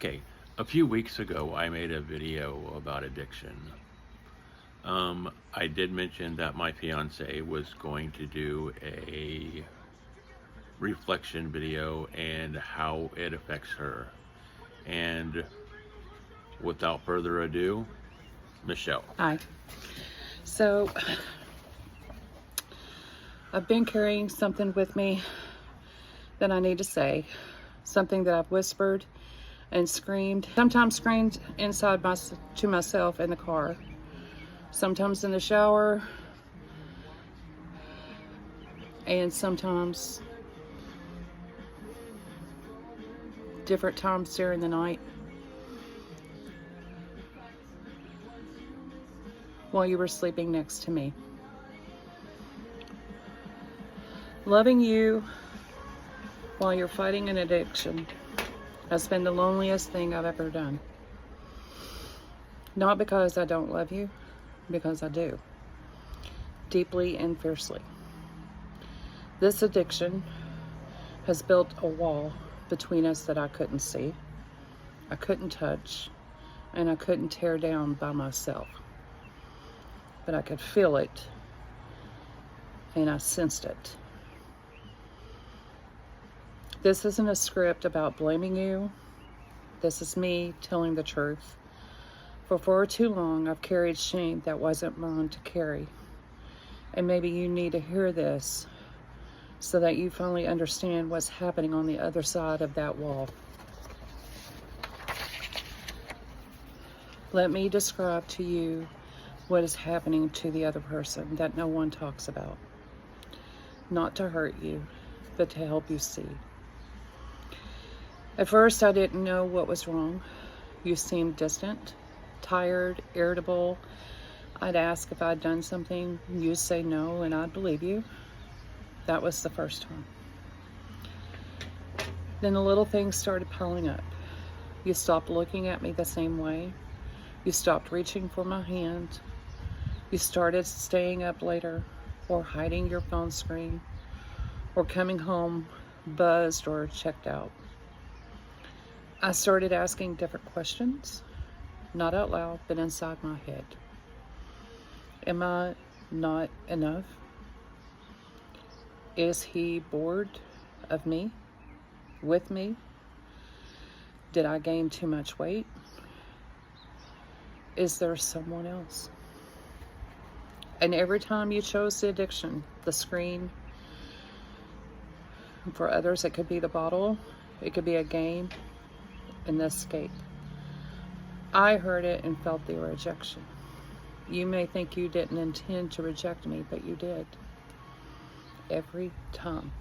Okay, a few weeks ago I made a video about addiction. I did mention that my fiance was going to do a reflection video and how it affects her. And without further ado, Michelle. Hi. So, I've been carrying something with me that I need to say. Something that I've whispered and screamed. Sometimes screamed to myself in the car. Sometimes in the shower. And sometimes different times during the night. While you were sleeping next to me. Loving you while you're fighting an addiction has been the loneliest thing I've ever done. Not because I don't love you, because I do. Deeply and fiercely. This addiction has built a wall between us that I couldn't see, I couldn't touch, and I couldn't tear down by myself. But I could feel it, and I sensed it. This isn't a script about blaming you. This is me telling the truth. For far too long, I've carried shame that wasn't mine to carry. And maybe you need to hear this so that you finally understand what's happening on the other side of that wall. Let me describe to you what is happening to the other person that no one talks about. Not to hurt you, but to help you see. At first, I didn't know what was wrong. You seemed distant, tired, irritable. I'd ask if I'd done something. You'd say no, and I'd believe you. That was the first time. Then the little things started piling up. You stopped looking at me the same way. You stopped reaching for my hand. You started staying up later, or hiding your phone screen, or coming home buzzed or checked out. I started asking different questions, not out loud, but inside my head. Am I not enough? Is he bored of me, with me? Did I gain too much weight? Is there someone else? And every time you chose the addiction, the screen, for others it could be the bottle, it could be a game, and the escape. I heard it and felt the rejection. You may think you didn't intend to reject me, but you did. Every time.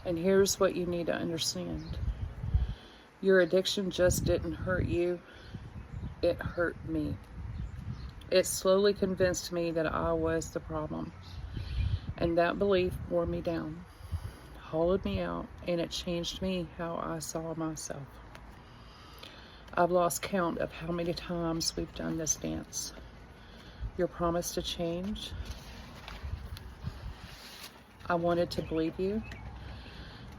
And here's what you need to understand. Your addiction just didn't hurt you, it hurt me. It slowly convinced me that I was the problem. And that belief wore me down, hollowed me out, and it changed me how I saw myself. I've lost count of how many times we've done this dance. Your promise to change. I wanted to believe you.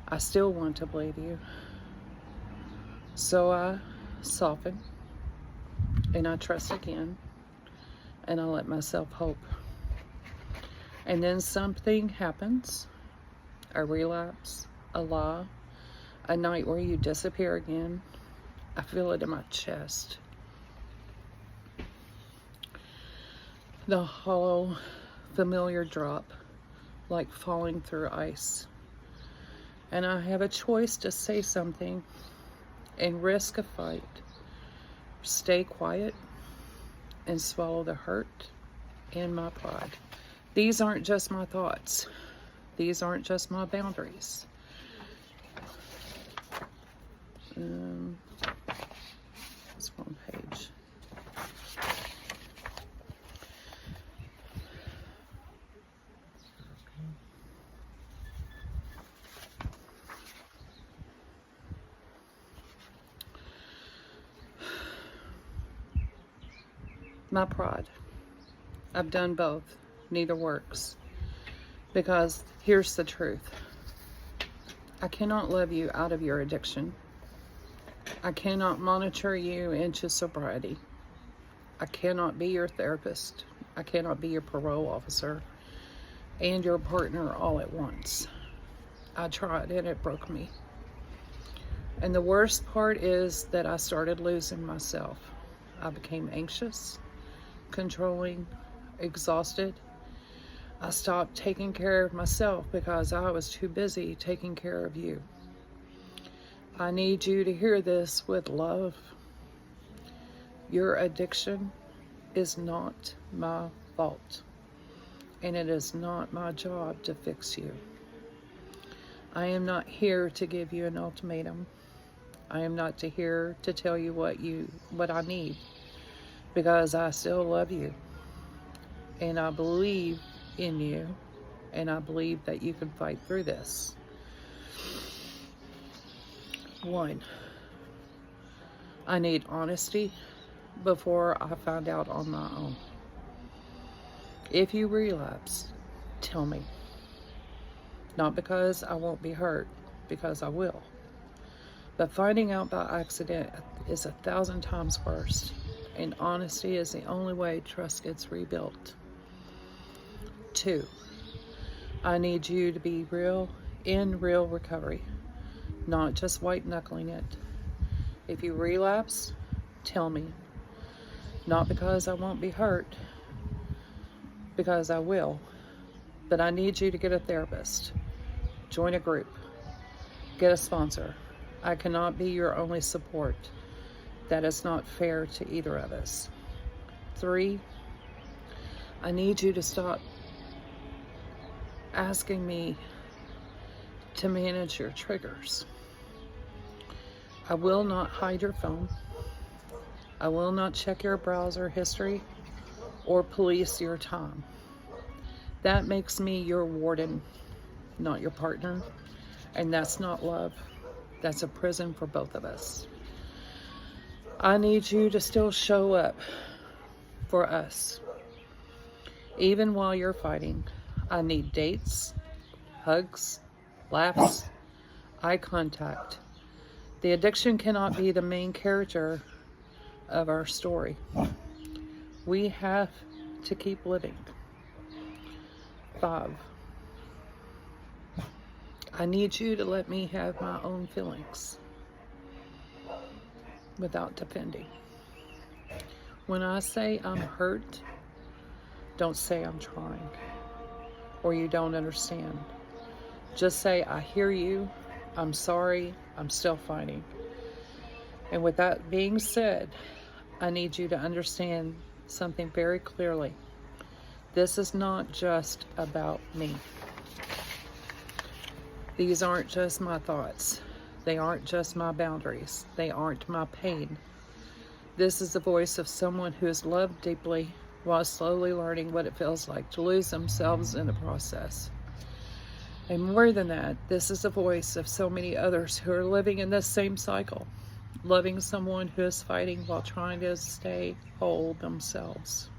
I still want to believe you. So I soften, and I trust again. And I let myself hope. And then something happens, a relapse, a lie, a night where you disappear again. I feel it in my chest. The hollow, familiar drop, like falling through ice. And I have a choice to say something and risk a fight, stay quiet, and swallow the hurt and my pride. These aren't just my thoughts. These aren't just my boundaries. It's one page. My pride. I've done both. Neither works. Because here's the truth. I cannot love you out of your addiction. I cannot monitor you into sobriety. I cannot be your therapist. I cannot be your parole officer and your partner all at once. I tried and it broke me. And the worst part is that I started losing myself. I became anxious, controlling, exhausted. I stopped taking care of myself because I was too busy taking care of you. I need you to hear this with love. Your addiction is not my fault, and it is not my job to fix you. I am not here to give you an ultimatum. I am not here to tell you what I need, because I still love you, and I believe in you, and I believe that you can fight through this. 1, I need honesty before I find out on my own. If you relapse, tell me. Not because I won't be hurt, because I will. But finding out by accident is 1,000 times worse, and honesty is the only way trust gets rebuilt. 2, I need you to be real in real recovery, not just white knuckling it. If you relapse, tell me. Not because I won't be hurt, because I will. But I need you to get a therapist, join a group, get a sponsor. I cannot be your only support. That is not fair to either of us. 3, I need you to stop asking me to manage your triggers. I will not hide your phone. I will not check your browser history or police your time. That makes me your warden, not your partner. And that's not love. That's a prison for both of us. I need you to still show up for us. Even while you're fighting, I need dates, hugs, laughs, eye contact. The addiction cannot be the main character of our story. We have to keep living. 5, I need you to let me have my own feelings without defending. When I say I'm hurt, don't say I'm trying or you don't understand. Just say, I hear you, I'm sorry, I'm still fighting. And with that being said, I need you to understand something very clearly. This is not just about me. These aren't just my thoughts. They aren't just my boundaries. They aren't my pain. This is the voice of someone who has loved deeply while slowly learning what it feels like to lose themselves in the process. And more than that, this is the voice of so many others who are living in this same cycle, loving someone who is fighting while trying to stay whole themselves.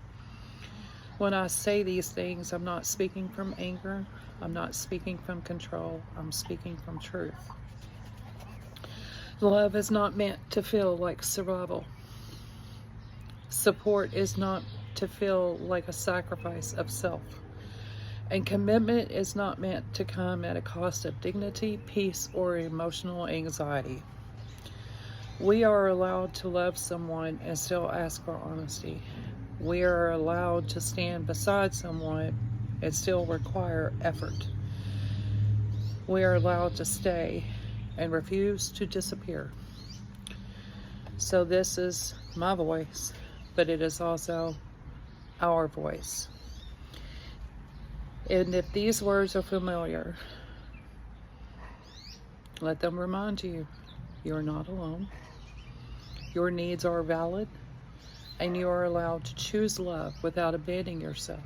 When I say these things, I'm not speaking from anger. I'm not speaking from control. I'm speaking from truth. Love is not meant to feel like survival. Support is not to feel like a sacrifice of self. And commitment is not meant to come at a cost of dignity, peace, or emotional anxiety. We are allowed to love someone and still ask for honesty. We are allowed to stand beside someone and still require effort. We are allowed to stay and refuse to disappear. So this is my voice, but it is also our voice. And if these words are familiar, let them remind you, you're not alone. Your needs are valid, and you are allowed to choose love without abandoning yourself.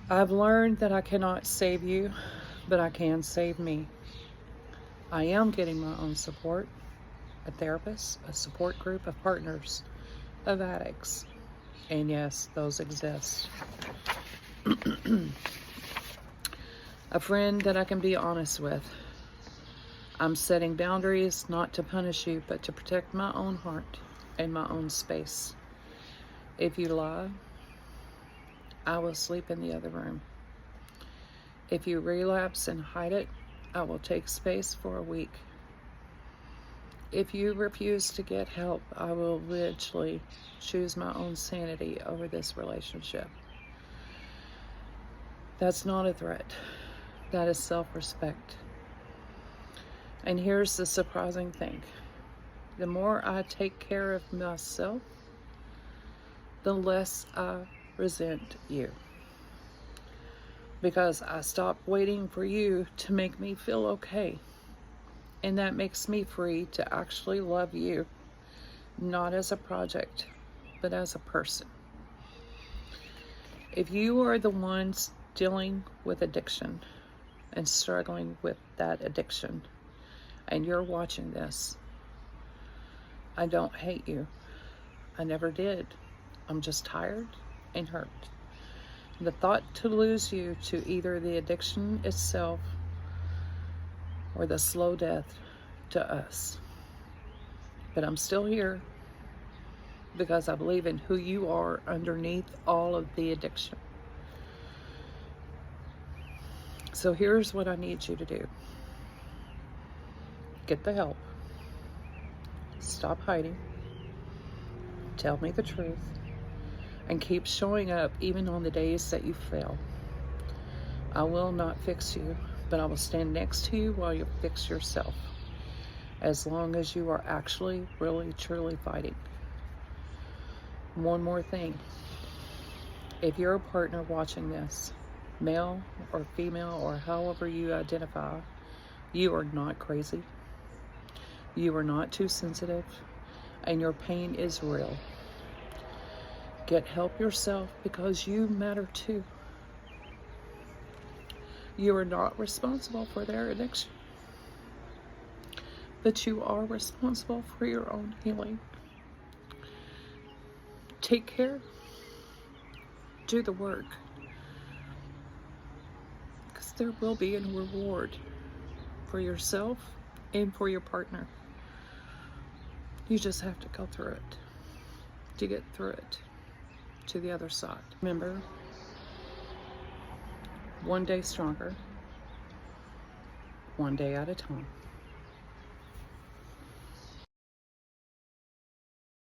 I've learned that I cannot save you, but I can save me. I am getting my own support, a therapist, a support group of partners, of addicts. And yes, those exist. A friend that I can be honest with. I'm setting boundaries not to punish you, but to protect my own heart and my own space. If you lie, I will sleep in the other room. If you relapse and hide it, I will take space for a week. If you refuse to get help, I will eventually choose my own sanity over this relationship. That's not a threat. That is self-respect. And here's the surprising thing. The more I take care of myself, the less I resent you. Because I stop waiting for you to make me feel okay. And that makes me free to actually love you, not as a project, but as a person. If you are the ones dealing with addiction and struggling with that addiction, and you're watching this, I don't hate you. I never did. I'm just tired and hurt. The thought to lose you to either the addiction itself or the slow death to us. But I'm still here because I believe in who you are underneath all of the addiction. So here's what I need you to do. Get the help. Stop hiding. Tell me the truth. And keep showing up even on the days that you fail. I will not fix you, but I will stand next to you while you fix yourself. As long as you are actually, really, truly fighting. One more thing. If you're a partner watching this, male or female or however you identify, you are not crazy. You are not too sensitive, and your pain is real. Get help yourself because you matter too. You are not responsible for their addiction, but you are responsible for your own healing. Take care. Do the work. Because there will be a reward for yourself and for your partner. You just have to go through it to get through it to the other side. Remember, one day stronger, one day at a time.